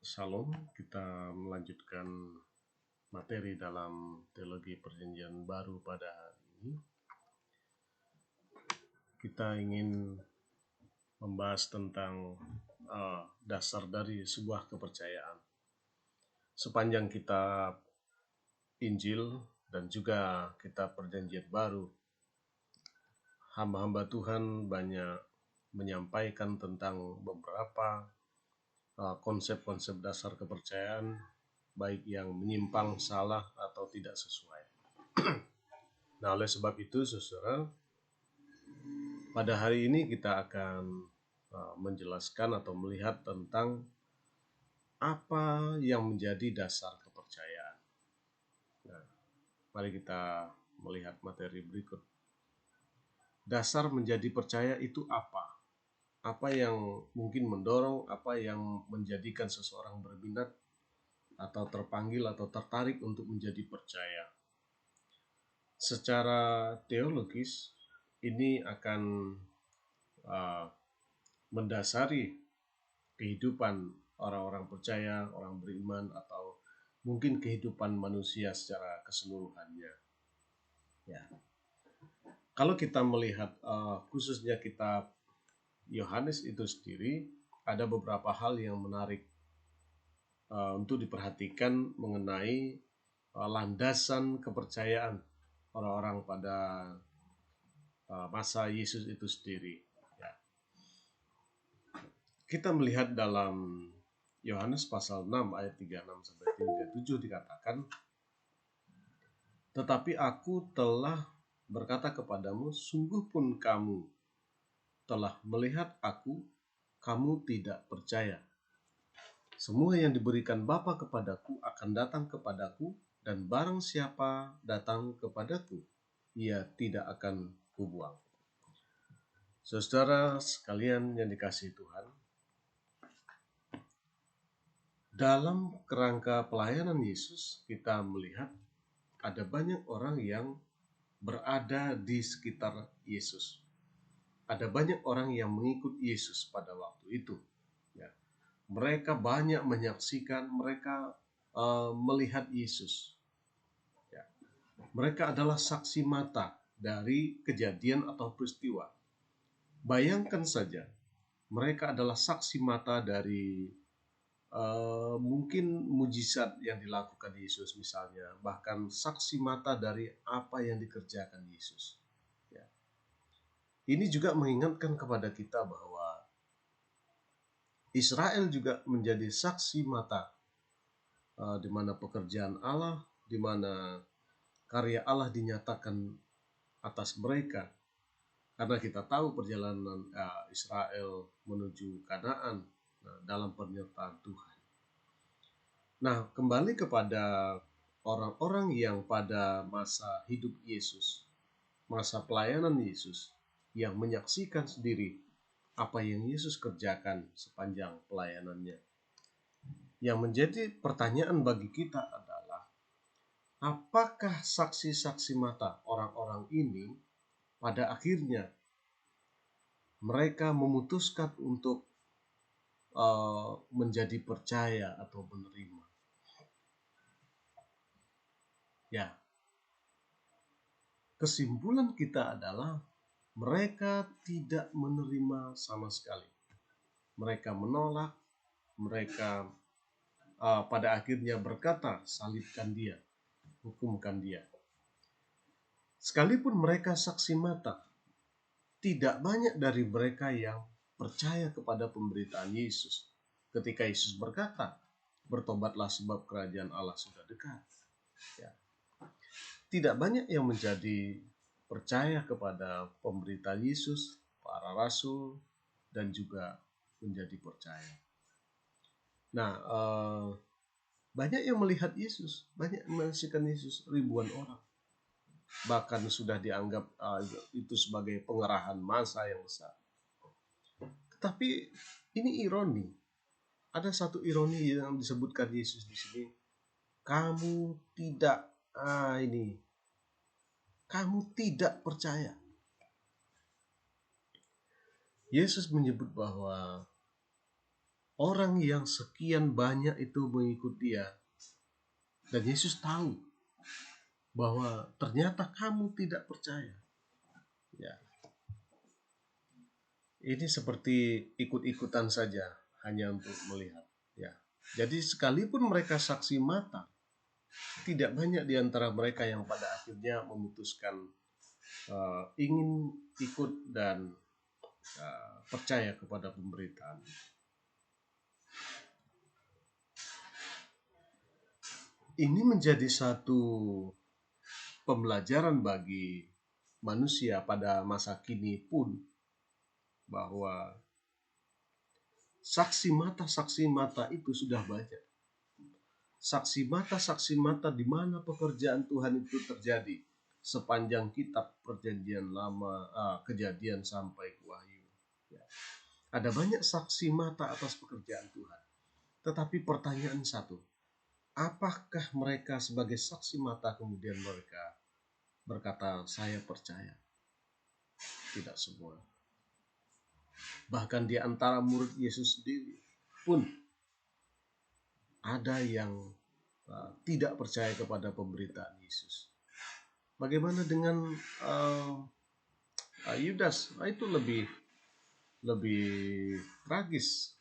Salam, kita melanjutkan materi dalam teologi perjanjian baru pada hari ini. Kita ingin membahas tentang dasar dari sebuah kepercayaan. Sepanjang kitab Injil dan juga kitab perjanjian baru, hamba-hamba Tuhan banyak menyampaikan tentang beberapa konsep-konsep dasar kepercayaan, baik yang menyimpang, salah, atau tidak sesuai. Nah, oleh sebab itu, saudara, pada hari ini kita akan menjelaskan atau melihat tentang apa yang menjadi dasar kepercayaan. Nah, mari kita melihat materi berikut. Dasar menjadi percaya itu apa? Apa yang mungkin mendorong, apa yang menjadikan seseorang berminat atau terpanggil atau tertarik untuk menjadi percaya. Secara teologis, ini akan mendasari kehidupan orang-orang percaya, orang beriman, atau mungkin kehidupan manusia secara keseluruhannya. Ya. Kalau kita melihat khususnya kitab Yohanes itu sendiri, ada beberapa hal yang menarik untuk diperhatikan mengenai landasan kepercayaan orang-orang pada masa Yesus itu sendiri. Ya. Kita melihat dalam Yohanes pasal 6 ayat 36 sampai 37 dikatakan, "Tetapi aku telah berkata kepadamu, sungguh pun kamu telah melihat aku, kamu tidak percaya. Semua yang diberikan Bapa kepadaku akan datang kepadaku, dan barang siapa datang kepadaku, ia tidak akan kubuang." Saudara sekalian yang dikasihi Tuhan, dalam kerangka pelayanan Yesus, kita melihat ada banyak orang yang berada di sekitar Yesus. Ada banyak orang yang mengikut Yesus pada waktu itu. Ya. Mereka banyak menyaksikan, mereka melihat Yesus. Ya. Mereka adalah saksi mata dari kejadian atau peristiwa. Bayangkan saja, mereka adalah saksi mata dari mungkin mujizat yang dilakukan Yesus misalnya, bahkan saksi mata dari apa yang dikerjakan Yesus. Ya. Ini juga mengingatkan kepada kita bahwa Israel juga menjadi saksi mata di mana pekerjaan Allah, di mana karya Allah dinyatakan atas mereka. Karena kita tahu perjalanan Israel menuju Kanaan dalam penyertaan Tuhan. Nah, kembali kepada orang-orang yang pada masa hidup Yesus, masa pelayanan Yesus, yang menyaksikan sendiri apa yang Yesus kerjakan sepanjang pelayanannya. Yang menjadi pertanyaan bagi kita adalah, apakah saksi-saksi mata orang-orang ini pada akhirnya mereka memutuskan untuk menjadi percaya atau menerima? Ya, kesimpulan kita adalah mereka tidak menerima sama sekali. Mereka menolak, mereka pada akhirnya berkata, salibkan dia, hukumkan dia. Sekalipun mereka saksi mata, tidak banyak dari mereka yang percaya kepada pemberitaan Yesus. Ketika Yesus berkata, bertobatlah sebab kerajaan Allah sudah dekat. Ya. Tidak banyak yang menjadi percaya kepada pemberitaan Yesus, para rasul, dan juga menjadi percaya. Nah, banyak yang melihat Yesus, banyak menyaksikan Yesus, ribuan orang. Bahkan sudah dianggap itu sebagai pengerahan massa yang besar. Tetapi ini ironi. Ada satu ironi yang disebutkan Yesus di sini. Kamu tidak percaya. Yesus menyebut bahwa orang yang sekian banyak itu mengikut dia, dan Yesus tahu bahwa ternyata kamu tidak percaya. Ya, ini seperti ikut-ikutan saja, hanya untuk melihat. Ya, jadi sekalipun mereka saksi mata, tidak banyak di antara mereka yang pada akhirnya memutuskan ingin ikut dan percaya kepada pemberitaan. Ini menjadi satu pembelajaran bagi manusia pada masa kini pun, bahwa saksi mata itu sudah banyak. Saksi mata di mana pekerjaan Tuhan itu terjadi sepanjang kitab Perjanjian Lama, Kejadian sampai ke Wahyu. Ya. Ada banyak saksi mata atas pekerjaan Tuhan. Tetapi pertanyaan satu, apakah mereka sebagai saksi mata kemudian mereka berkata, saya percaya? Tidak semua. Bahkan di antara murid Yesus sendiri pun ada yang tidak percaya kepada pemberitaan Yesus. Bagaimana dengan Yudas? Itu lebih tragis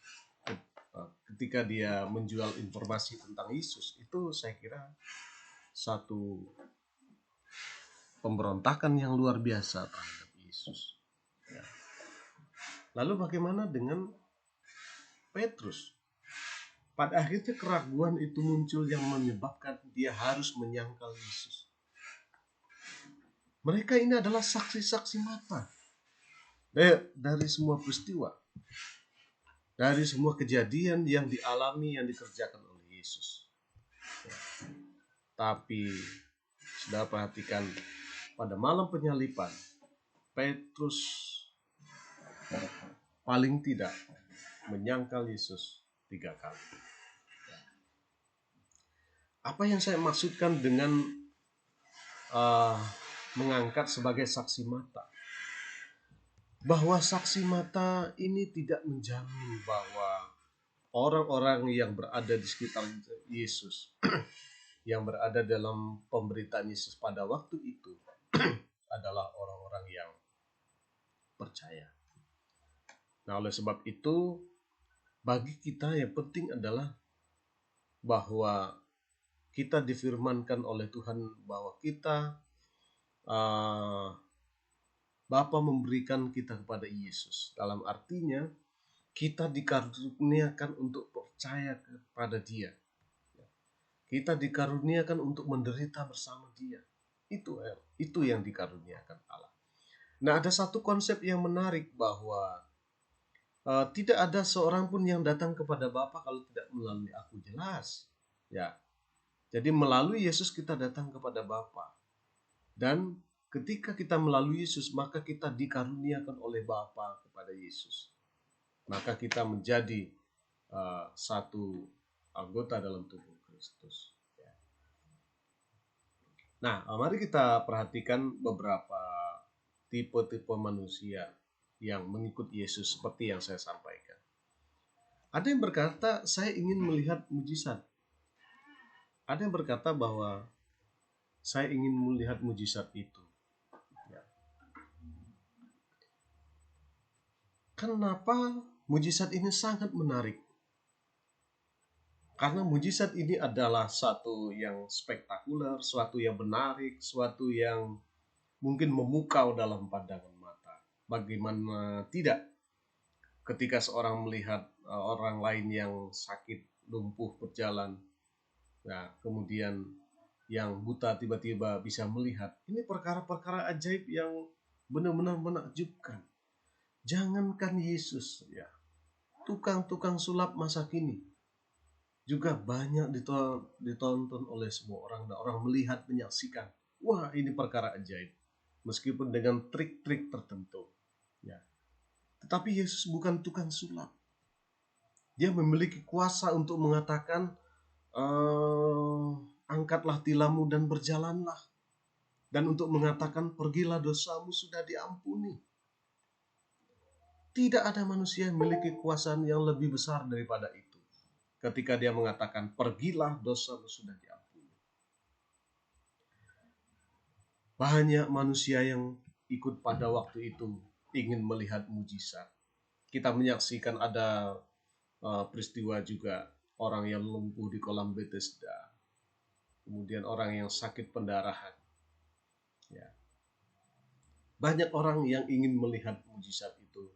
ketika dia menjual informasi tentang Yesus. Itu saya kira satu pemberontakan yang luar biasa terhadap Yesus. Ya. Lalu bagaimana dengan Petrus? Pada akhirnya keraguan itu muncul yang menyebabkan dia harus menyangkal Yesus. Mereka ini adalah saksi-saksi mata dari semua peristiwa, dari semua kejadian yang dialami, yang dikerjakan oleh Yesus. Ya. Tapi sudah perhatikan, pada malam penyalipan, Petrus paling tidak menyangkal Yesus 3 kali. Apa yang saya maksudkan dengan mengangkat sebagai saksi mata? Bahwa saksi mata ini tidak menjamin bahwa orang-orang yang berada di sekitar Yesus, yang berada dalam pemberitaan Yesus pada waktu itu adalah orang-orang yang percaya. Nah, oleh sebab itu, bagi kita yang penting adalah bahwa kita difirmankan oleh Tuhan bahwa kita Bapa memberikan kita kepada Yesus. Dalam artinya kita dikaruniakan untuk percaya kepada Dia. Kita dikaruniakan untuk menderita bersama Dia. Itu yang dikaruniakan Allah. Nah, ada satu konsep yang menarik bahwa tidak ada seorang pun yang datang kepada Bapa kalau tidak melalui aku. Jelas. Ya. Jadi melalui Yesus kita datang kepada Bapa. Dan ketika kita melalui Yesus, maka kita dikaruniakan oleh Bapa kepada Yesus. Maka kita menjadi satu anggota dalam tubuh Kristus. Nah, mari kita perhatikan beberapa tipe-tipe manusia yang mengikut Yesus seperti yang saya sampaikan. Ada yang berkata, saya ingin melihat mujizat. Ada yang berkata bahwa saya ingin melihat mujizat itu. Kenapa mujizat ini sangat menarik? Karena mujizat ini adalah suatu yang spektakuler, suatu yang menarik, suatu yang mungkin memukau dalam pandangan mata. Bagaimana tidak ketika seorang melihat orang lain yang sakit, lumpuh berjalan, nah, kemudian yang buta tiba-tiba bisa melihat. Ini perkara-perkara ajaib yang benar-benar menakjubkan. Jangankan Yesus, ya, tukang-tukang sulap masa kini juga banyak ditonton oleh semua orang, dan orang melihat, menyaksikan. Wah, ini perkara ajaib, meskipun dengan trik-trik tertentu. Ya. Tetapi Yesus bukan tukang sulap. Dia memiliki kuasa untuk mengatakan, angkatlah tilammu dan berjalanlah. Dan untuk mengatakan, pergilah, dosamu sudah diampuni. Tidak ada manusia yang memiliki kuasa yang lebih besar daripada itu. Ketika dia mengatakan, pergilah, dosamu sudah diampuni. Banyak manusia yang ikut pada waktu itu ingin melihat mujizat. Kita menyaksikan ada peristiwa juga orang yang lumpuh di kolam Bethesda, kemudian orang yang sakit pendarahan. Ya. Banyak orang yang ingin melihat mujizat itu,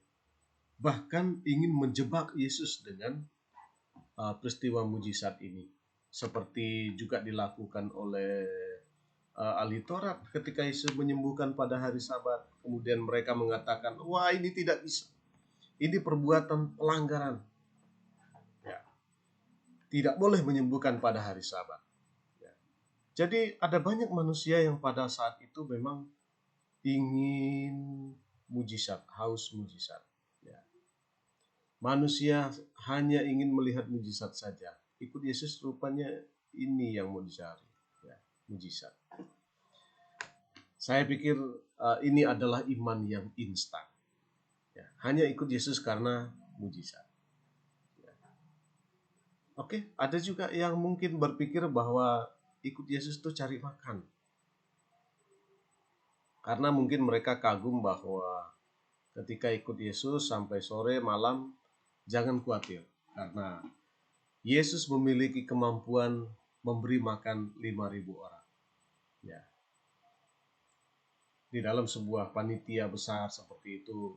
bahkan ingin menjebak Yesus dengan peristiwa mujizat ini, seperti juga dilakukan oleh ahli Taurat ketika Yesus menyembuhkan pada hari Sabat. Kemudian mereka mengatakan, wah ini tidak bisa, ini perbuatan pelanggaran, ya, tidak boleh menyembuhkan pada hari Sabat. Ya. Jadi ada banyak manusia yang pada saat itu memang ingin mujizat, haus mujizat. Ya. Manusia hanya ingin melihat mujizat saja. Ikut Yesus rupanya ini yang mau dicari, ya, mujizat. Saya pikir ini adalah iman yang instan. Ya, hanya ikut Yesus karena mujizat. Ya. Oke, ada juga yang mungkin berpikir bahwa ikut Yesus itu cari makan. Karena mungkin mereka kagum bahwa ketika ikut Yesus sampai sore malam, jangan khawatir. Karena Yesus memiliki kemampuan memberi makan 5.000 orang. Ya. Di dalam sebuah panitia besar seperti itu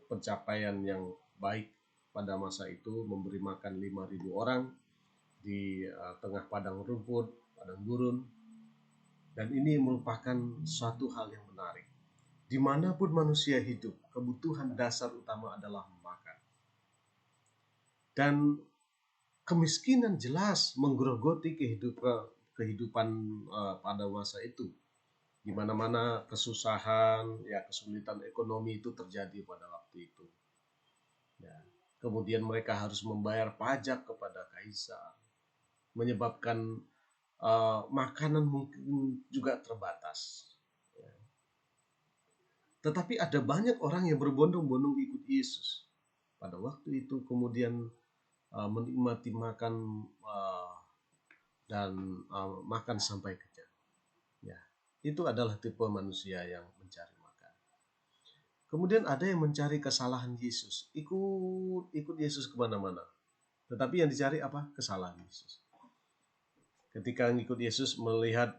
pencapaian yang baik pada masa itu, memberi makan 5.000 orang di tengah padang rumput, padang gurun. Dan ini merupakan suatu hal yang menarik. Dimanapun manusia hidup, kebutuhan dasar utama adalah makan. Dan kemiskinan jelas menggerogoti kehidupan pada masa itu. Di mana-mana kesusahan, ya kesulitan ekonomi itu terjadi pada waktu itu. Ya. Kemudian mereka harus membayar pajak kepada kaisar, menyebabkan makanan mungkin juga terbatas. Ya. Tetapi ada banyak orang yang berbondong-bondong ikut Yesus pada waktu itu, kemudian menikmati makan dan makan sampai kenyang. Ya, itu adalah tipe manusia yang mencari makan. Kemudian ada yang mencari kesalahan Yesus, ikut Yesus kemana-mana. Tetapi yang dicari apa? Kesalahan Yesus. Ketika ngikut Yesus, melihat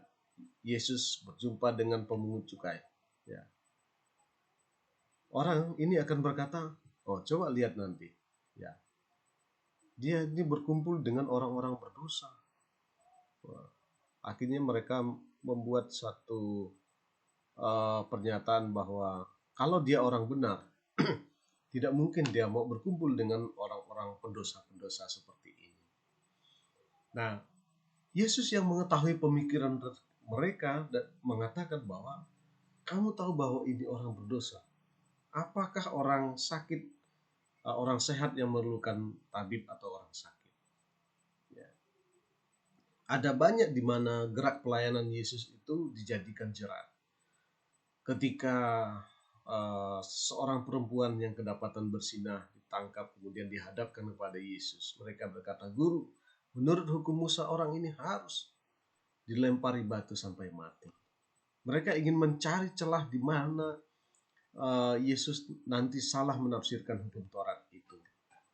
Yesus berjumpa dengan pemungut cukai, ya, orang ini akan berkata, oh coba lihat nanti, ya, dia ini berkumpul dengan orang-orang berdosa. Wah, akhirnya mereka membuat satu pernyataan bahwa kalau dia orang benar, tidak mungkin dia mau berkumpul dengan orang-orang pendosa-pendosa seperti ini. Nah, Yesus yang mengetahui pemikiran mereka dan mengatakan bahwa kamu tahu bahwa ini orang berdosa. Apakah orang sakit, orang sehat yang memerlukan tabib atau orang sakit? Ya. Ada banyak di mana gerak pelayanan Yesus itu dijadikan jerat. Ketika seorang perempuan yang kedapatan bersinah ditangkap kemudian dihadapkan kepada Yesus, mereka berkata, Guru, menurut hukum Musa orang ini harus dilempari batu sampai mati. Mereka ingin mencari celah di mana Yesus nanti salah menafsirkan hukum Taurat itu.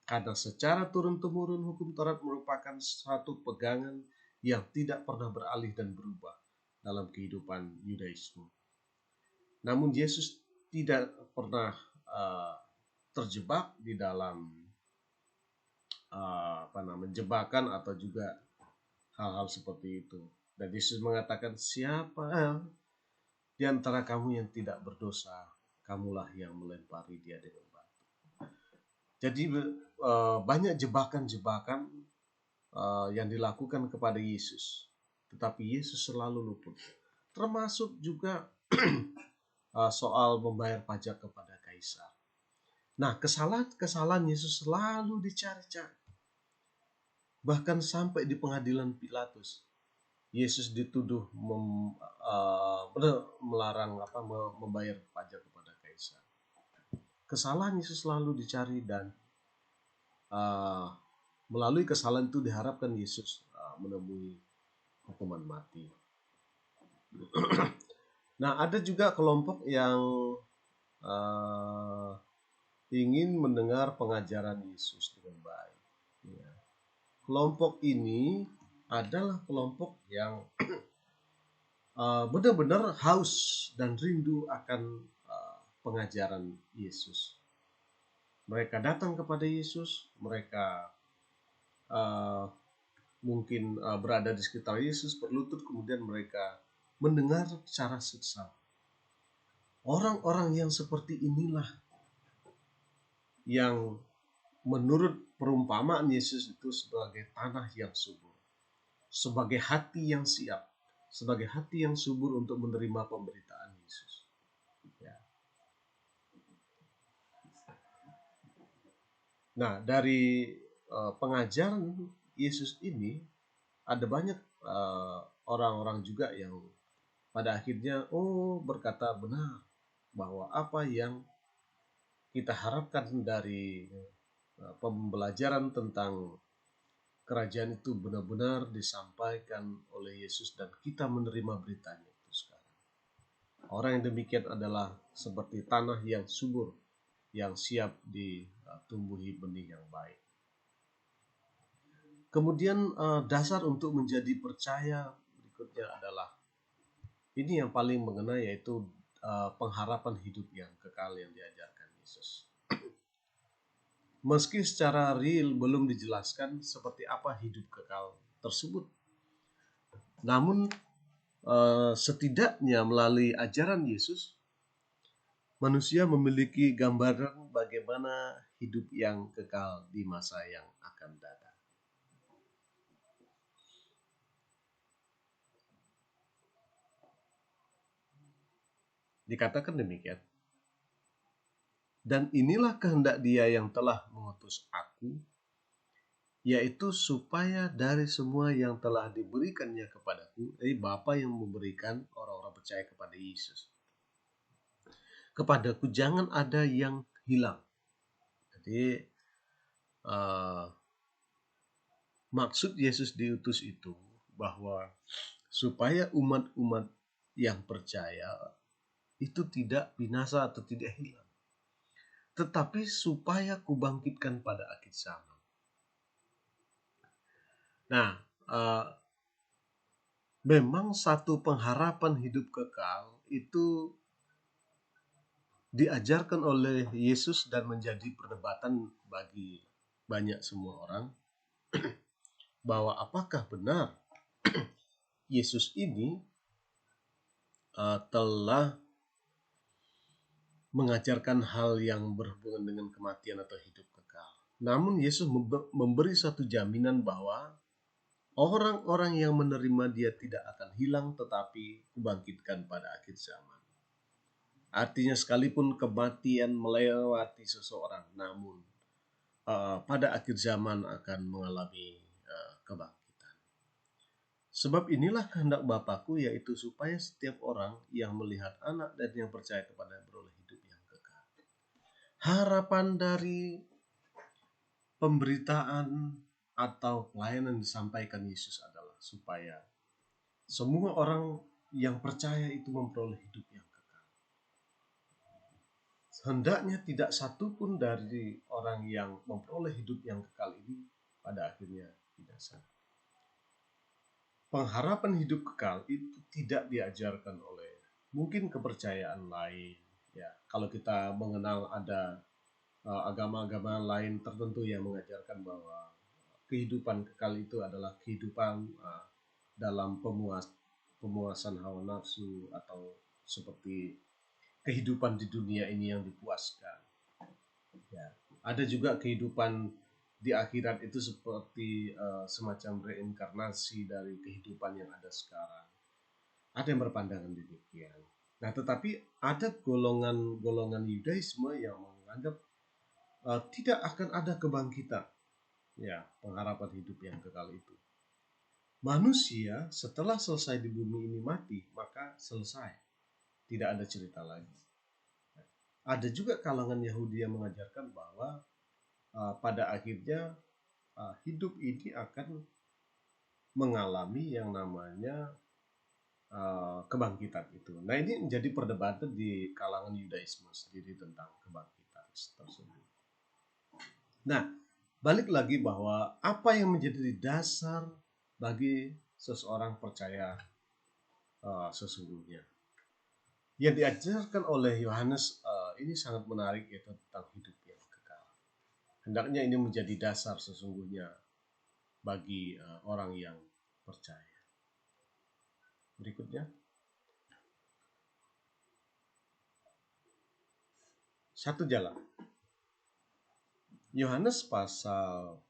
Karena secara turun-temurun hukum Taurat merupakan satu pegangan yang tidak pernah beralih dan berubah dalam kehidupan Yudaisme. Namun Yesus tidak pernah terjebak di dalam jebakan atau juga hal-hal seperti itu. Dan Yesus mengatakan, siapa di antara kamu yang tidak berdosa, kamulah yang melempari dia dengan batu. Jadi banyak jebakan-jebakan yang dilakukan kepada Yesus, tetapi Yesus selalu luput. Termasuk juga soal membayar pajak kepada kaisar. Nah, kesalahan Yesus selalu dicari-cari. Bahkan sampai di pengadilan Pilatus, Yesus dituduh melarang membayar pajak kepada kaisar. kesalahan Yesus selalu dicari, dan melalui kesalahan itu diharapkan Yesus menemui hukuman mati. Nah, ada juga kelompok yang ingin mendengar pengajaran Yesus dengan baik. Ya. Kelompok ini adalah kelompok yang benar-benar haus dan rindu akan pengajaran Yesus. Mereka datang kepada Yesus, mereka mungkin berada di sekitar Yesus, berlutut, kemudian mereka mendengar secara seksama. Orang-orang yang seperti inilah yang menurut perumpamaan Yesus itu sebagai tanah yang subur, sebagai hati yang siap, sebagai hati yang subur untuk menerima pemberitaan Yesus. Ya. Nah, dari pengajaran Yesus ini ada banyak orang-orang juga yang pada akhirnya berkata benar bahwa apa yang kita harapkan dari pembelajaran tentang kerajaan itu benar-benar disampaikan oleh Yesus dan kita menerima beritanya itu sekarang. Orang yang demikian adalah seperti tanah yang subur yang siap ditumbuhi benih yang baik. Kemudian dasar untuk menjadi percaya berikutnya adalah ini yang paling mengena, yaitu pengharapan hidup yang kekal yang diajarkan Yesus. Meski secara real belum dijelaskan seperti apa hidup kekal tersebut, namun setidaknya melalui ajaran Yesus, manusia memiliki gambaran bagaimana hidup yang kekal di masa yang akan datang. Dikatakan demikian. Dan inilah kehendak Dia yang telah mengutus aku, yaitu supaya dari semua yang telah diberikannya kepadaku, Bapa yang memberikan orang-orang percaya kepada Yesus, kepadaku jangan ada yang hilang. Jadi maksud Yesus diutus itu bahwa supaya umat-umat yang percaya itu tidak binasa atau tidak hilang, tetapi supaya kubangkitkan pada akhir zaman. Nah, memang satu pengharapan hidup kekal itu diajarkan oleh Yesus dan menjadi perdebatan bagi banyak semua orang bahwa apakah benar Yesus ini telah mengajarkan hal yang berhubungan dengan kematian atau hidup kekal. Namun Yesus memberi satu jaminan bahwa orang-orang yang menerima Dia tidak akan hilang, tetapi kubangkitkan pada akhir zaman. Artinya sekalipun kematian melewati seseorang, namun pada akhir zaman akan mengalami kebangkitan. Sebab inilah kehendak Bapakku, yaitu supaya setiap orang yang melihat Anak dan yang percaya kepada beroleh hidup yang kekal. Harapan dari pemberitaan atau pelayanan disampaikan Yesus adalah supaya semua orang yang percaya itu memperoleh hidup yang kekal. Hendaknya tidak satupun dari orang yang memperoleh hidup yang kekal ini pada akhirnya binasa. Pengharapan hidup kekal itu tidak diajarkan oleh mungkin kepercayaan lain. Ya, kalau kita mengenal ada agama-agama lain tertentu yang mengajarkan bahwa kehidupan kekal itu adalah kehidupan dalam pemuasan hawa nafsu, atau seperti kehidupan di dunia ini yang dipuaskan. Ya. Ada juga kehidupan di akhirat itu seperti semacam reinkarnasi dari kehidupan yang ada sekarang. Ada yang berpandangan demikian. Nah, tetapi ada golongan Yudaisme yang menganggap tidak akan ada kebangkitan. Ya, pengharapan hidup yang kekal itu. Manusia setelah selesai di bumi ini mati, maka selesai. Tidak ada cerita lagi. ada juga kalangan Yahudi yang mengajarkan bahwa pada akhirnya hidup ini akan mengalami yang namanya kebangkitan itu. Nah, ini menjadi perdebatan di kalangan Yudaisme sendiri tentang kebangkitan tersebut. Nah, balik lagi bahwa apa yang menjadi dasar bagi seseorang percaya sesungguhnya. Yang diajarkan oleh Yohanes ini sangat menarik, yaitu tentang hidup yang kekal. Hendaknya ini menjadi dasar sesungguhnya bagi orang yang percaya. Berikutnya, satu jalan. Yohanes pasal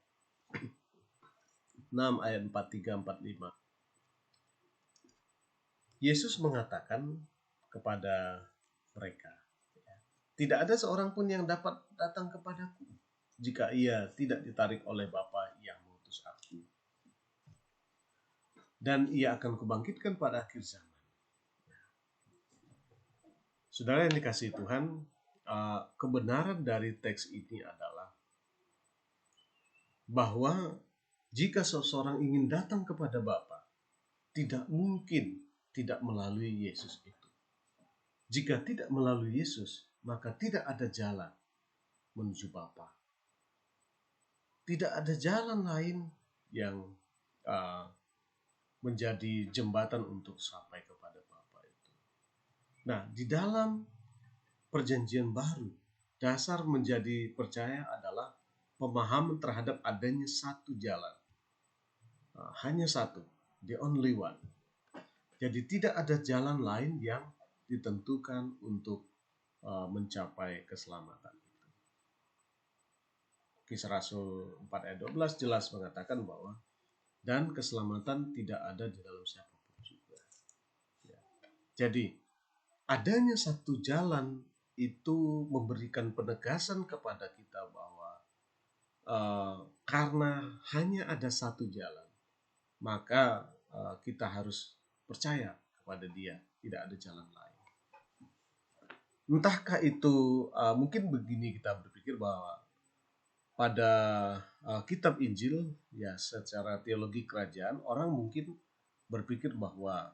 6 ayat 43-45. Yesus mengatakan kepada mereka, tidak ada seorang pun yang dapat datang kepadaku jika ia tidak ditarik oleh Bapa yang mengutus aku. Dan ia akan kubangkitkan pada akhir zaman. Saudara yang dikasihi Tuhan, kebenaran dari teks ini adalah bahwa jika seseorang ingin datang kepada Bapa, tidak mungkin tidak melalui Yesus itu. Jika tidak melalui Yesus, maka tidak ada jalan menuju Bapa. Tidak ada jalan lain yang menjadi jembatan untuk sampai kepada Bapa itu. Nah, di dalam Perjanjian Baru, dasar menjadi percaya adalah pemahaman terhadap adanya satu jalan. Hanya satu, the only one. Jadi tidak ada jalan lain yang ditentukan untuk mencapai keselamatan itu. Kisah Rasul 4 ayat 12 jelas mengatakan bahwa dan keselamatan tidak ada di dalam siapapun juga. Ya. Jadi adanya satu jalan itu memberikan penegasan kepada kita bahwa karena hanya ada satu jalan, maka kita harus percaya kepada Dia, tidak ada jalan lain. Entahkah itu mungkin begini kita berpikir bahwa pada kitab Injil, ya secara teologi kerajaan, orang mungkin berpikir bahwa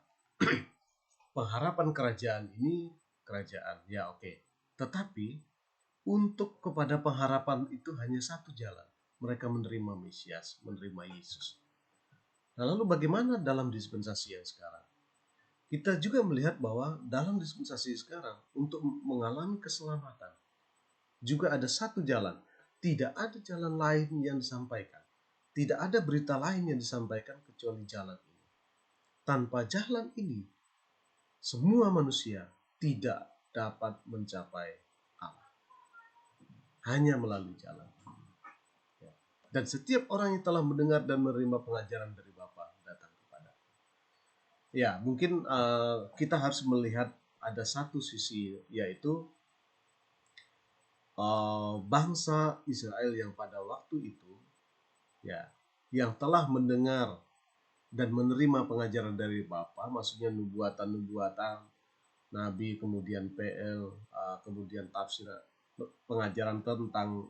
pengharapan kerajaan ini kerajaan, ya oke. Tetapi untuk kepada pengharapan itu hanya satu jalan. Mereka menerima Mesias, menerima Yesus. Nah, lalu bagaimana dalam dispensasi yang sekarang? Kita juga melihat bahwa dalam dispensasi sekarang untuk mengalami keselamatan juga ada satu jalan. Tidak ada jalan lain yang disampaikan. Tidak ada berita lain yang disampaikan kecuali jalan ini. Tanpa jalan ini, semua manusia tidak dapat mencapai Allah. Hanya melalui jalan. Dan setiap orang yang telah mendengar dan menerima pengajaran dari Bapa datang kepada. Ya, mungkin kita harus melihat ada satu sisi, yaitu bangsa Israel yang pada waktu itu, ya, yang telah mendengar dan menerima pengajaran dari Bapa, maksudnya nubuatan-nubuatan, Nabi, kemudian PL, kemudian tafsir, pengajaran tentang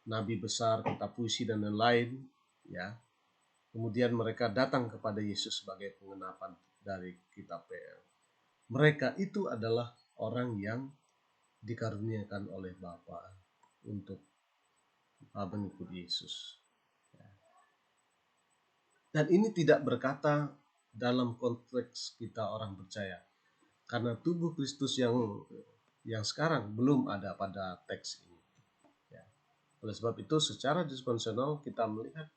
Nabi besar, kitab puisi dan lain-lain, ya. Kemudian mereka datang kepada Yesus sebagai pengenapan dari kitab PL. Mereka itu adalah orang yang dikaruniakan oleh Bapa untuk mengikuti Yesus. Dan ini tidak berkata dalam konteks kita orang percaya, karena tubuh Kristus yang sekarang belum ada pada teks ini. Ya. Oleh sebab itu, secara dispensasional kita melihat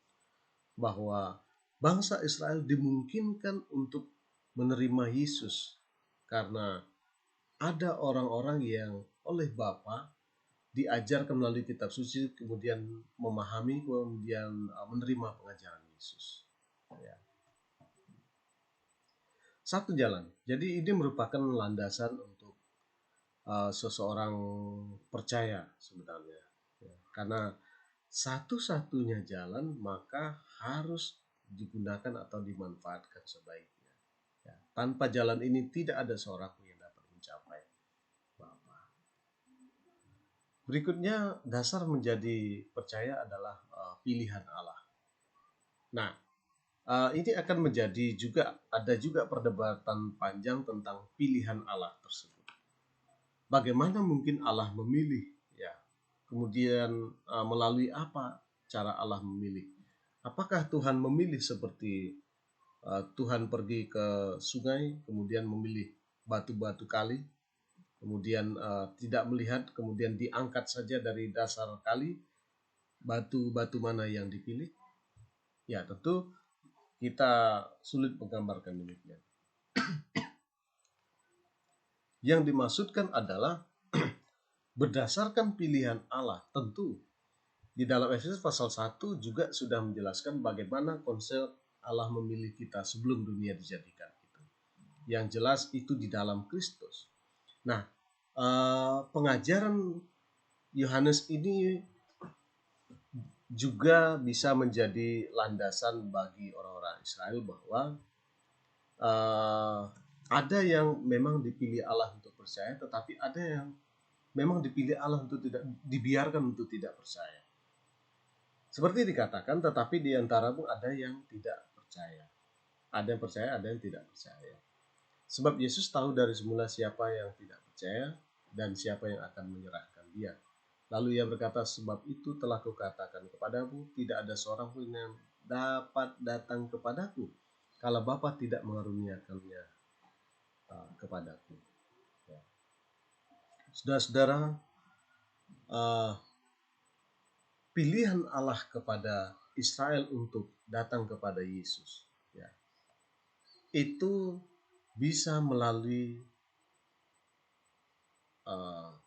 bahwa bangsa Israel dimungkinkan untuk menerima Yesus karena ada orang-orang yang oleh Bapa diajarkan melalui kitab suci, kemudian memahami, kemudian menerima pengajaran Yesus. Ya. Satu jalan. Jadi ini merupakan landasan untuk seseorang percaya sebenarnya. Ya. Karena satu-satunya jalan maka harus digunakan atau dimanfaatkan sebaiknya. Ya. Tanpa jalan ini tidak ada seorang pun yang dapat mencapai Bapa. Berikutnya, dasar menjadi percaya adalah pilihan Allah. Nah, ini akan menjadi juga, ada juga perdebatan panjang tentang pilihan Allah tersebut. Bagaimana mungkin Allah memilih, ya? Kemudian melalui apa cara Allah memilih? Apakah Tuhan memilih seperti Tuhan pergi ke sungai, kemudian memilih batu-batu kali, kemudian tidak melihat, kemudian diangkat saja dari dasar kali, batu-batu mana yang dipilih? Ya, tentu kita sulit menggambarkan demikian. Yang dimaksudkan adalah berdasarkan pilihan Allah. Tentu di dalam Efesus pasal 1 juga sudah menjelaskan bagaimana konsep Allah memilih kita sebelum dunia dijadikan. Yang jelas itu di dalam Kristus. Nah, pengajaran Yohanes ini juga bisa menjadi landasan bagi orang-orang Israel bahwa ada yang memang dipilih Allah untuk percaya, tetapi ada yang memang dipilih Allah untuk tidak, dibiarkan untuk tidak percaya. Seperti dikatakan, tetapi di antaramu ada yang tidak percaya. Ada yang percaya, ada yang tidak percaya. Sebab Yesus tahu dari semula siapa yang tidak percaya dan siapa yang akan menyerahkan dia. Lalu ia berkata, sebab itu telah kukatakan kepadamu, tidak ada seorang pun yang dapat datang kepadaku kalau Bapa tidak mengaruniakannya kepadaku. Ya. Saudara-saudara, pilihan Allah kepada Israel untuk datang kepada Yesus, ya, itu bisa melalui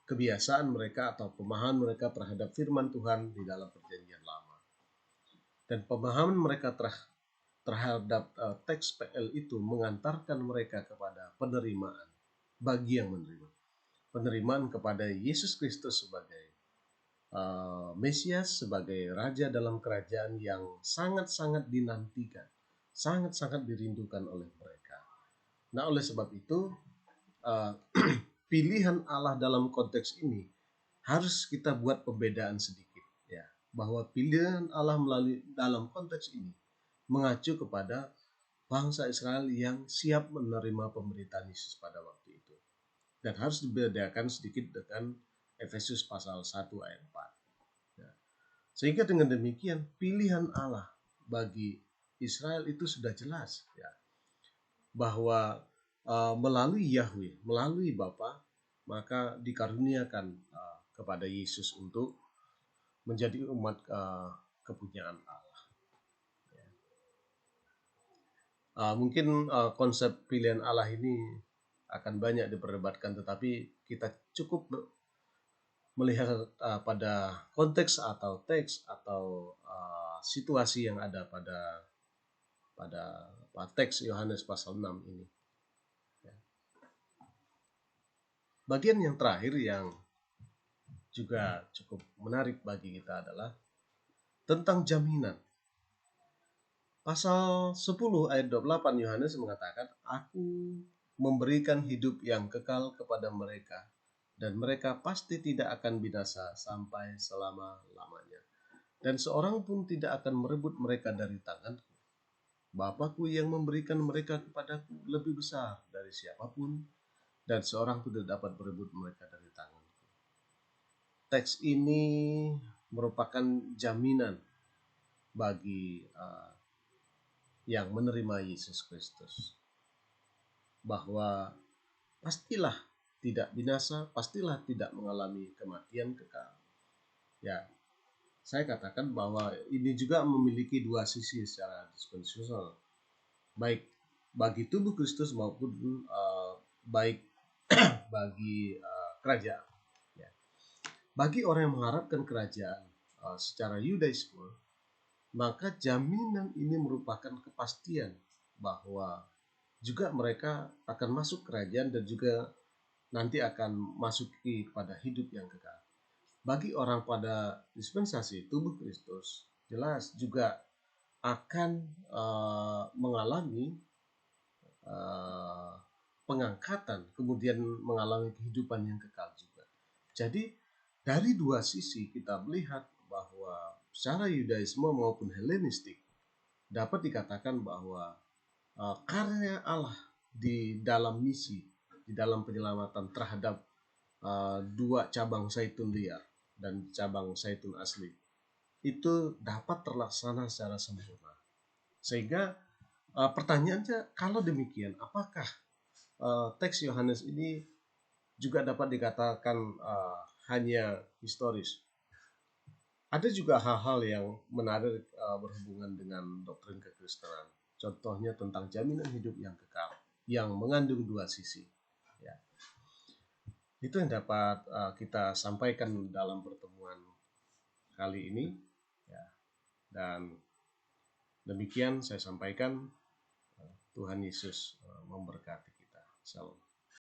kebiasaan mereka atau pemahaman mereka terhadap firman Tuhan di dalam perjanjian lama. Dan pemahaman mereka terhadap teks PL itu mengantarkan mereka kepada penerimaan bagi yang menerima. Penerimaan kepada Yesus Kristus sebagai Mesias, sebagai Raja dalam kerajaan yang sangat-sangat dinantikan, sangat-sangat dirindukan oleh mereka. Nah, oleh sebab itu, pilihan Allah dalam konteks ini harus kita buat pembedaan sedikit, ya, bahwa pilihan Allah melalui dalam konteks ini mengacu kepada bangsa Israel yang siap menerima pemberitaan Yesus pada waktu itu, dan harus dibedakan sedikit dengan Efesus pasal 1 ayat 4, ya. Sehingga dengan demikian pilihan Allah bagi Israel itu sudah jelas, ya, bahwa melalui Yahweh, melalui Bapa, maka dikaruniakan kepada Yesus untuk menjadi umat kepunyaan Allah. Mungkin konsep pilihan Allah ini akan banyak diperdebatkan, tetapi kita cukup melihat pada konteks atau teks atau situasi yang ada pada teks Yohanes pasal 6 ini. Bagian yang terakhir yang juga cukup menarik bagi kita adalah tentang jaminan. Pasal 10 ayat 28 Yohanes mengatakan, aku memberikan hidup yang kekal kepada mereka, dan mereka pasti tidak akan binasa sampai selama-lamanya. Dan seorang pun tidak akan merebut mereka dari tanganku. Bapakku yang memberikan mereka kepadaku lebih besar dari siapapun, dan seorang pun tidak dapat merebut mereka dari tanganku. Teks ini merupakan jaminan bagi yang menerima Yesus Kristus, bahwa pastilah tidak binasa, pastilah tidak mengalami kematian kekal. Ya, saya katakan bahwa ini juga memiliki dua sisi secara dispensasional, baik bagi tubuh Kristus maupun baik bagi kerajaan. Ya. Bagi orang yang mengharapkan kerajaan secara Yudaisme, maka jaminan ini merupakan kepastian bahwa juga mereka akan masuk kerajaan dan juga nanti akan masuki pada hidup yang kekal. Bagi orang pada dispensasi tubuh Kristus, jelas juga akan mengalami pengangkatan, kemudian mengalami kehidupan yang kekal juga. Jadi Dari dua sisi kita melihat bahwa secara Yudaisme maupun Helenistik dapat dikatakan bahwa karya Allah di dalam misi, di dalam penyelamatan terhadap dua cabang zaitun liar dan cabang zaitun asli itu dapat terlaksana secara sempurna. Sehingga pertanyaannya, kalau demikian, apakah teks Yohanes ini juga dapat dikatakan hanya historis? Ada juga hal-hal yang menarik berhubungan dengan doktrin kekristenan. Contohnya tentang jaminan hidup yang kekal, yang mengandung dua sisi. Ya. Itu yang dapat kita sampaikan dalam pertemuan kali ini. Ya. Dan demikian saya sampaikan. Tuhan Yesus memberkati kita. Salam.